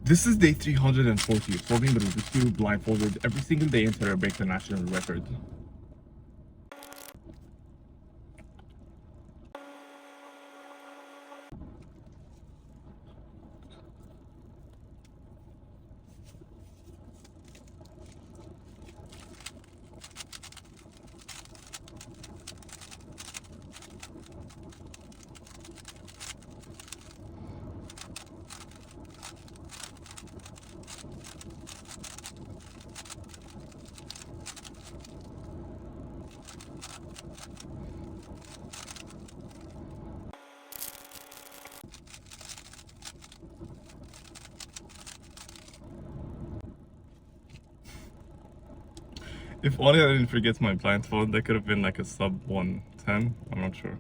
This is day 340, solving the Rubik's Cube blindfolded every single day until I break the national record. If only I didn't forget my blindfold, that could have been like a sub 110. I'm not sure.